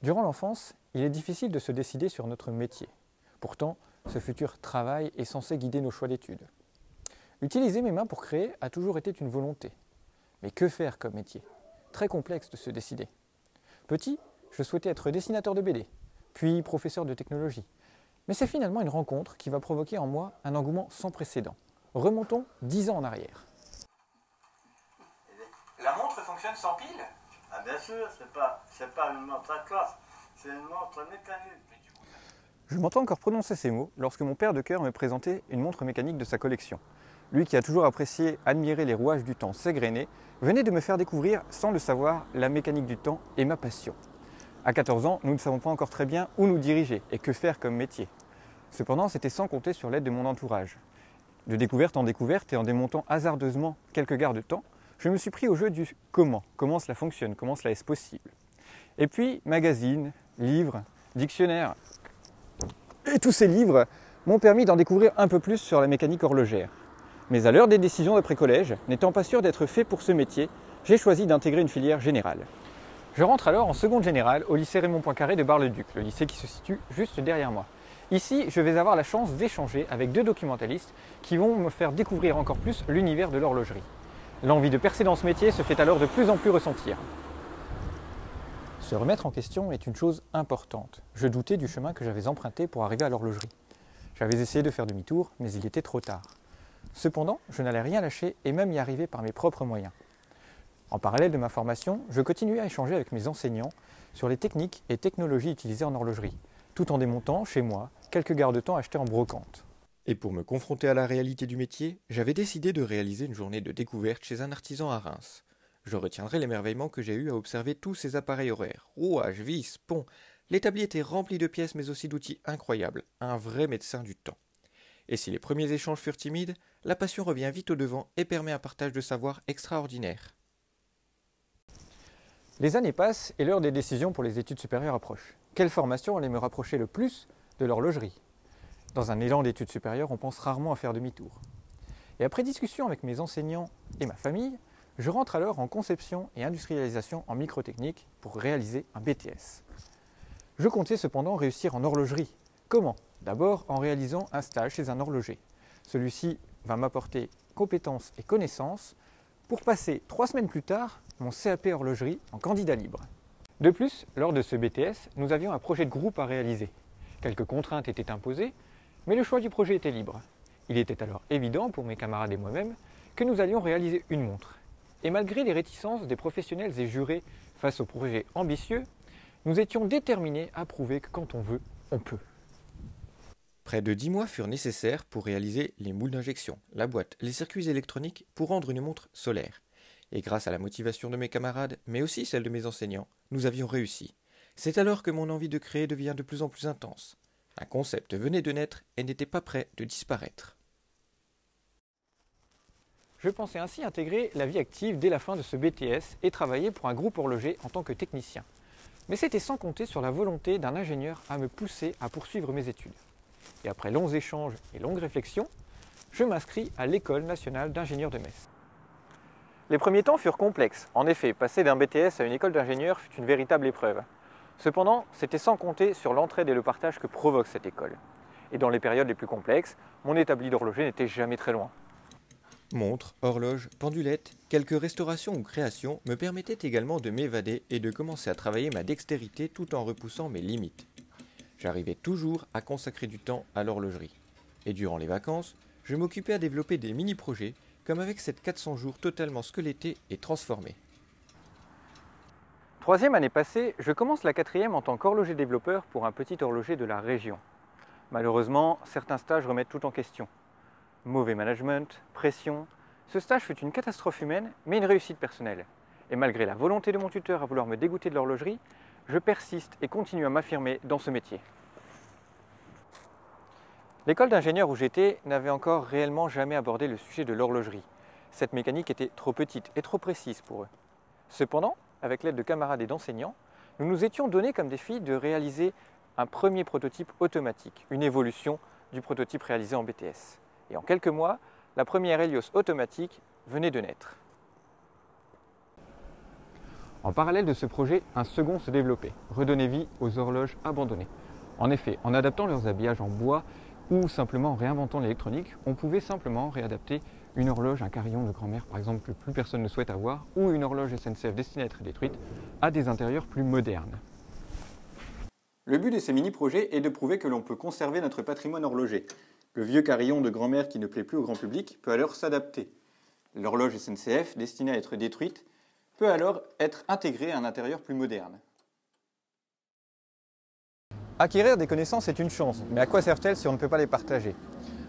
Durant l'enfance, il est difficile de se décider sur notre métier. Pourtant, ce futur travail est censé guider nos choix d'études. Utiliser mes mains pour créer a toujours été une volonté. Mais que faire comme métier? Très complexe de se décider. Petit, je souhaitais être dessinateur de BD, puis professeur de technologie. Mais c'est finalement une rencontre qui va provoquer en moi un engouement sans précédent. Remontons 10 ans en arrière. La montre fonctionne sans pile? Ah bien sûr, c'est pas une montre à cloche, c'est une montre mécanique. Je m'entends encore prononcer ces mots lorsque mon père de cœur me présentait une montre mécanique de sa collection. Lui qui a toujours apprécié, admiré les rouages du temps s'égrener, venait de me faire découvrir, sans le savoir, la mécanique du temps et ma passion. À 14 ans, nous ne savons pas encore très bien où nous diriger et que faire comme métier. Cependant, c'était sans compter sur l'aide de mon entourage. De découverte en découverte et en démontant hasardeusement quelques gares de temps, je me suis pris au jeu du comment cela fonctionne, comment cela est possible. Et puis, magazines, livres, dictionnaires. Et tous ces livres m'ont permis d'en découvrir un peu plus sur la mécanique horlogère. Mais à l'heure des décisions d'après-collège, n'étant pas sûr d'être fait pour ce métier, j'ai choisi d'intégrer une filière générale. Je rentre alors en seconde générale au lycée Raymond Poincaré de Bar-le-Duc, le lycée qui se situe juste derrière moi. Ici, je vais avoir la chance d'échanger avec deux documentalistes qui vont me faire découvrir encore plus l'univers de l'horlogerie. L'envie de percer dans ce métier se fait alors de plus en plus ressentir. Se remettre en question est une chose importante. Je doutais du chemin que j'avais emprunté pour arriver à l'horlogerie. J'avais essayé de faire demi-tour, mais il était trop tard. Cependant, je n'allais rien lâcher et même y arriver par mes propres moyens. En parallèle de ma formation, je continuais à échanger avec mes enseignants sur les techniques et technologies utilisées en horlogerie, tout en démontant, chez moi, quelques garde-temps achetés en brocante. Et pour me confronter à la réalité du métier, j'avais décidé de réaliser une journée de découverte chez un artisan à Reims. Je retiendrai l'émerveillement que j'ai eu à observer tous ces appareils horaires, rouages, vis, ponts. L'établi était rempli de pièces mais aussi d'outils incroyables, un vrai médecin du temps. Et si les premiers échanges furent timides, la passion revient vite au devant et permet un partage de savoir extraordinaire. Les années passent et l'heure des décisions pour les études supérieures approche. Quelle formation allait me rapprocher le plus de l'horlogerie? Dans un élan d'études supérieures, on pense rarement à faire demi-tour. Et après discussion avec mes enseignants et ma famille, je rentre alors en conception et industrialisation en microtechnique pour réaliser un BTS. Je comptais cependant réussir en horlogerie. Comment? D'abord en réalisant un stage chez un horloger. Celui-ci va m'apporter compétences et connaissances pour passer 3 semaines plus tard mon CAP horlogerie en candidat libre. De plus, lors de ce BTS, nous avions un projet de groupe à réaliser. Quelques contraintes étaient imposées, mais le choix du projet était libre. Il était alors évident pour mes camarades et moi-même que nous allions réaliser une montre. Et malgré les réticences des professionnels et jurés face au projet ambitieux, nous étions déterminés à prouver que quand on veut, on peut. Près de 10 mois furent nécessaires pour réaliser les moules d'injection, la boîte, les circuits électroniques pour rendre une montre solaire. Et grâce à la motivation de mes camarades, mais aussi celle de mes enseignants, nous avions réussi. C'est alors que mon envie de créer devient de plus en plus intense. Un concept venait de naître et n'était pas prêt de disparaître. Je pensais ainsi intégrer la vie active dès la fin de ce BTS et travailler pour un groupe horloger en tant que technicien. Mais c'était sans compter sur la volonté d'un ingénieur à me pousser à poursuivre mes études. Et après longs échanges et longues réflexions, je m'inscris à l'École nationale d'ingénieurs de Metz. Les premiers temps furent complexes. En effet, passer d'un BTS à une école d'ingénieurs fut une véritable épreuve. Cependant, c'était sans compter sur l'entraide et le partage que provoque cette école. Et dans les périodes les plus complexes, mon établi d'horloger n'était jamais très loin. Montres, horloges, pendulettes, quelques restaurations ou créations me permettaient également de m'évader et de commencer à travailler ma dextérité tout en repoussant mes limites. J'arrivais toujours à consacrer du temps à l'horlogerie. Et durant les vacances, je m'occupais à développer des mini-projets, comme avec cette 400 jours totalement squelettée et transformée. 3e année passée, je commence la 4e en tant qu'horloger développeur pour un petit horloger de la région. Malheureusement, certains stages remettent tout en question. Mauvais management, pression, ce stage fut une catastrophe humaine, mais une réussite personnelle. Et malgré la volonté de mon tuteur à vouloir me dégoûter de l'horlogerie, je persiste et continue à m'affirmer dans ce métier. L'école d'ingénieur où j'étais n'avait encore réellement jamais abordé le sujet de l'horlogerie. Cette mécanique était trop petite et trop précise pour eux. Cependant, avec l'aide de camarades et d'enseignants, nous nous étions donné comme défi de réaliser un premier prototype automatique, une évolution du prototype réalisé en BTS. Et en quelques mois, la première Helios automatique venait de naître. En parallèle de ce projet, un second se développait, redonner vie aux horloges abandonnées. En effet, en adaptant leurs habillages en bois ou simplement en réinventant l'électronique, on pouvait simplement réadapter une horloge, un carillon de grand-mère par exemple que plus personne ne souhaite avoir, ou une horloge SNCF destinée à être détruite, à des intérieurs plus modernes. Le but de ces mini-projets est de prouver que l'on peut conserver notre patrimoine horloger. Le vieux carillon de grand-mère qui ne plaît plus au grand public peut alors s'adapter. L'horloge SNCF destinée à être détruite peut alors être intégrée à un intérieur plus moderne. Acquérir des connaissances est une chance, mais à quoi servent-elles si on ne peut pas les partager?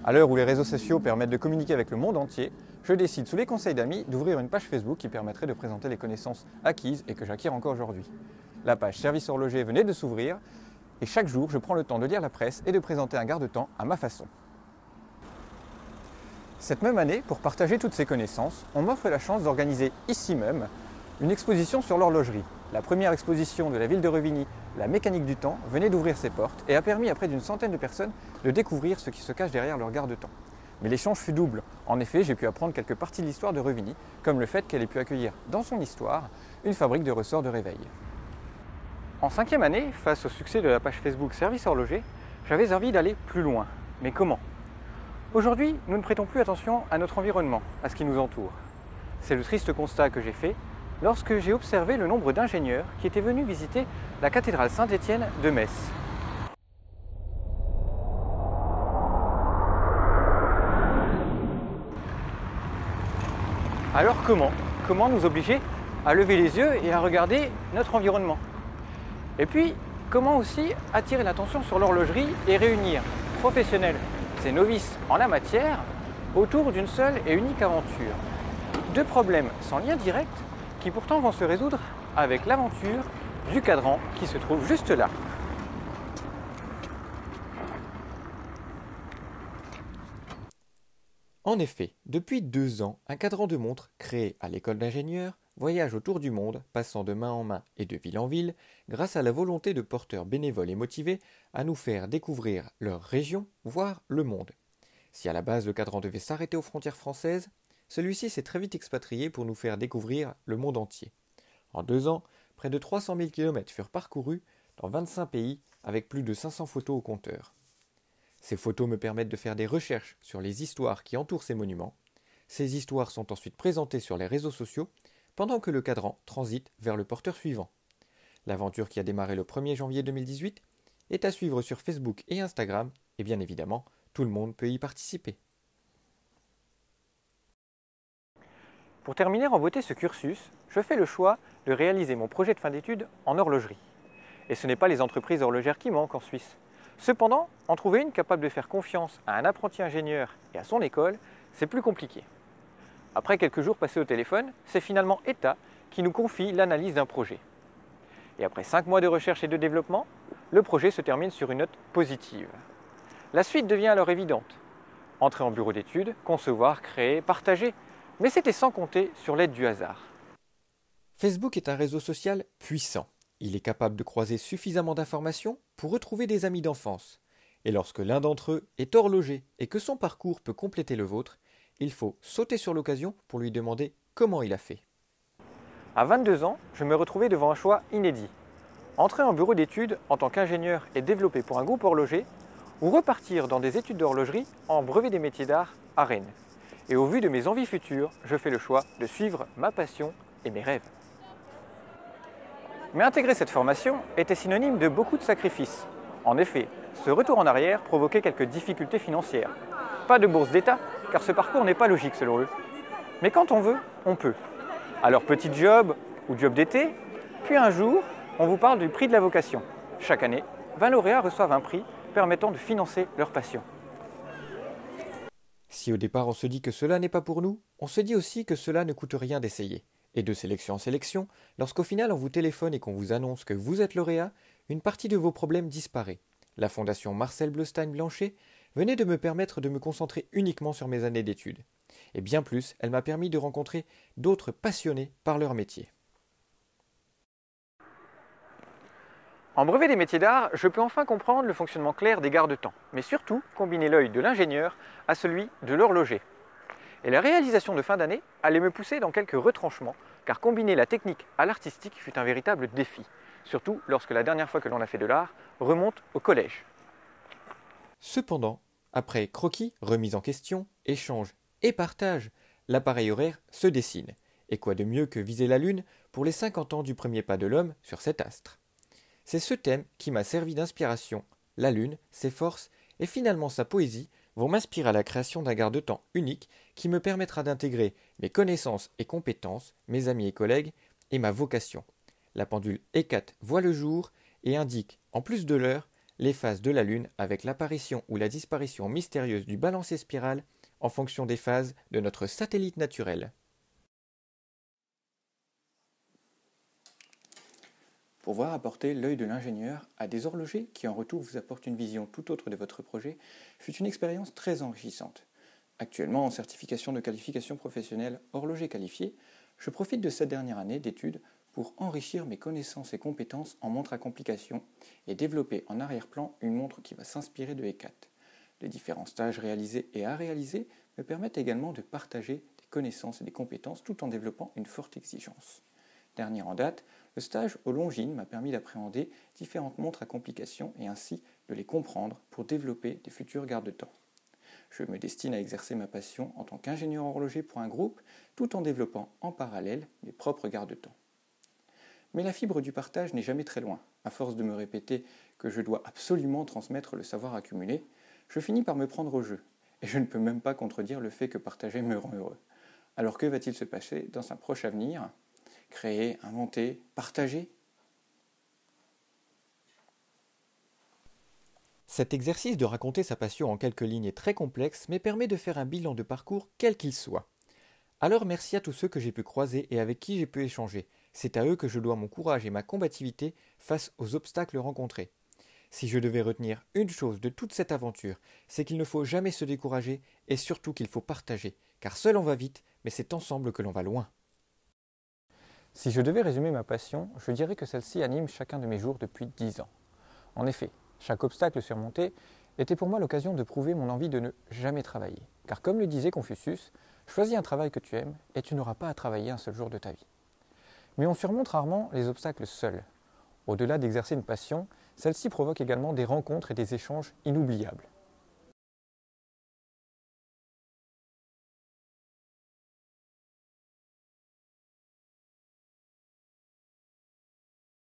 À l'heure où les réseaux sociaux permettent de communiquer avec le monde entier, je décide sous les conseils d'amis d'ouvrir une page Facebook qui permettrait de présenter les connaissances acquises et que j'acquiers encore aujourd'hui. La page Service horloger venait de s'ouvrir et chaque jour je prends le temps de lire la presse et de présenter un garde-temps à ma façon. Cette même année, pour partager toutes ces connaissances, on m'offre la chance d'organiser ici même une exposition sur l'horlogerie. La première exposition de la ville de Revigny, la mécanique du temps, venait d'ouvrir ses portes et a permis à près d'une centaine de personnes de découvrir ce qui se cache derrière leur garde-temps. Mais l'échange fut double. En effet, j'ai pu apprendre quelques parties de l'histoire de Revigny, comme le fait qu'elle ait pu accueillir dans son histoire une fabrique de ressorts de réveil. En 5e année, face au succès de la page Facebook Service horloger, j'avais envie d'aller plus loin. Mais comment? Aujourd'hui, nous ne prêtons plus attention à notre environnement, à ce qui nous entoure. C'est le triste constat que j'ai fait lorsque j'ai observé le nombre d'ingénieurs qui étaient venus visiter la cathédrale Saint-Étienne de Metz. Alors comment nous obliger à lever les yeux et à regarder notre environnement? Et puis, comment aussi attirer l'attention sur l'horlogerie et réunir professionnels et novices en la matière autour d'une seule et unique aventure? Deux problèmes sans lien direct qui pourtant vont se résoudre avec l'aventure du cadran qui se trouve juste là. En effet, depuis 2 ans, un cadran de montre créé à l'école d'ingénieurs voyage autour du monde, passant de main en main et de ville en ville, grâce à la volonté de porteurs bénévoles et motivés à nous faire découvrir leur région, voire le monde. Si à la base le cadran devait s'arrêter aux frontières françaises, celui-ci s'est très vite expatrié pour nous faire découvrir le monde entier. En 2 ans, près de 300 000 km furent parcourus dans 25 pays avec plus de 500 photos au compteur. Ces photos me permettent de faire des recherches sur les histoires qui entourent ces monuments. Ces histoires sont ensuite présentées sur les réseaux sociaux pendant que le cadran transite vers le porteur suivant. L'aventure qui a démarré le 1er janvier 2018 est à suivre sur Facebook et Instagram et bien évidemment, tout le monde peut y participer. Pour terminer en beauté ce cursus, je fais le choix de réaliser mon projet de fin d'études en horlogerie. Et ce n'est pas les entreprises horlogères qui manquent en Suisse. Cependant, en trouver une capable de faire confiance à un apprenti ingénieur et à son école, c'est plus compliqué. Après quelques jours passés au téléphone, c'est finalement ETA qui nous confie l'analyse d'un projet. Et après 5 mois de recherche et de développement, le projet se termine sur une note positive. La suite devient alors évidente. Entrer en bureau d'études, concevoir, créer, partager, mais c'était sans compter sur l'aide du hasard. Facebook est un réseau social puissant. Il est capable de croiser suffisamment d'informations pour retrouver des amis d'enfance. Et lorsque l'un d'entre eux est horloger et que son parcours peut compléter le vôtre, il faut sauter sur l'occasion pour lui demander comment il a fait. À 22 ans, je me retrouvais devant un choix inédit. Entrer en bureau d'études en tant qu'ingénieur et développer pour un groupe horloger, ou repartir dans des études d'horlogerie en brevet des métiers d'art à Rennes. Et au vu de mes envies futures, je fais le choix de suivre ma passion et mes rêves. Mais intégrer cette formation était synonyme de beaucoup de sacrifices. En effet, ce retour en arrière provoquait quelques difficultés financières. Pas de bourse d'État, car ce parcours n'est pas logique selon eux. Mais quand on veut, on peut. Alors petit job ou job d'été, puis un jour, on vous parle du prix de la vocation. Chaque année, 20 lauréats reçoivent un prix permettant de financer leur passion. Si au départ on se dit que cela n'est pas pour nous, on se dit aussi que cela ne coûte rien d'essayer. Et de sélection en sélection, lorsqu'au final on vous téléphone et qu'on vous annonce que vous êtes lauréat, une partie de vos problèmes disparaît. La fondation Marcel Bleustein-Blanchet venait de me permettre de me concentrer uniquement sur mes années d'études. Et bien plus, elle m'a permis de rencontrer d'autres passionnés par leur métier. En brevet des métiers d'art, je peux enfin comprendre le fonctionnement clair des garde-temps, mais surtout combiner l'œil de l'ingénieur à celui de l'horloger. Et la réalisation de fin d'année allait me pousser dans quelques retranchements car combiner la technique à l'artistique fut un véritable défi, surtout lorsque la dernière fois que l'on a fait de l'art remonte au collège. Cependant, après croquis, remise en question, échange et partage, l'appareil horaire se dessine. Et quoi de mieux que viser la Lune pour les 50 ans du premier pas de l'homme sur cet astre? C'est ce thème qui m'a servi d'inspiration. La Lune, ses forces et finalement sa poésie vont m'inspirer à la création d'un garde-temps unique qui me permettra d'intégrer mes connaissances et compétences, mes amis et collègues et ma vocation. La pendule E4 voit le jour et indique, en plus de l'heure, les phases de la Lune avec l'apparition ou la disparition mystérieuse du balancier spirale en fonction des phases de notre satellite naturel. Pouvoir apporter l'œil de l'ingénieur à des horlogers qui en retour vous apportent une vision tout autre de votre projet fut une expérience très enrichissante. Actuellement en certification de qualification professionnelle horloger qualifié, je profite de cette dernière année d'études pour enrichir mes connaissances et compétences en montre à complications et développer en arrière-plan une montre qui va s'inspirer de E4. Les différents stages réalisés et à réaliser me permettent également de partager des connaissances et des compétences tout en développant une forte exigence. Dernier en date, le stage au Longines m'a permis d'appréhender différentes montres à complications et ainsi de les comprendre pour développer des futurs garde-temps. Je me destine à exercer ma passion en tant qu'ingénieur horloger pour un groupe tout en développant en parallèle mes propres garde-temps. Mais la fibre du partage n'est jamais très loin. À force de me répéter que je dois absolument transmettre le savoir accumulé, je finis par me prendre au jeu. Et je ne peux même pas contredire le fait que partager me rend heureux. Alors que va-t-il se passer dans un proche avenir ? Créer, inventer, partager ? Cet exercice de raconter sa passion en quelques lignes est très complexe, mais permet de faire un bilan de parcours quel qu'il soit. Alors merci à tous ceux que j'ai pu croiser et avec qui j'ai pu échanger. C'est à eux que je dois mon courage et ma combativité face aux obstacles rencontrés. Si je devais retenir une chose de toute cette aventure, c'est qu'il ne faut jamais se décourager et surtout qu'il faut partager, car seul on va vite, mais c'est ensemble que l'on va loin. Si je devais résumer ma passion, je dirais que celle-ci anime chacun de mes jours depuis 10 ans. En effet, chaque obstacle surmonté était pour moi l'occasion de prouver mon envie de ne jamais travailler. Car comme le disait Confucius, choisis un travail que tu aimes et tu n'auras pas à travailler un seul jour de ta vie. Mais on surmonte rarement les obstacles seuls. Au-delà d'exercer une passion, celle-ci provoque également des rencontres et des échanges inoubliables.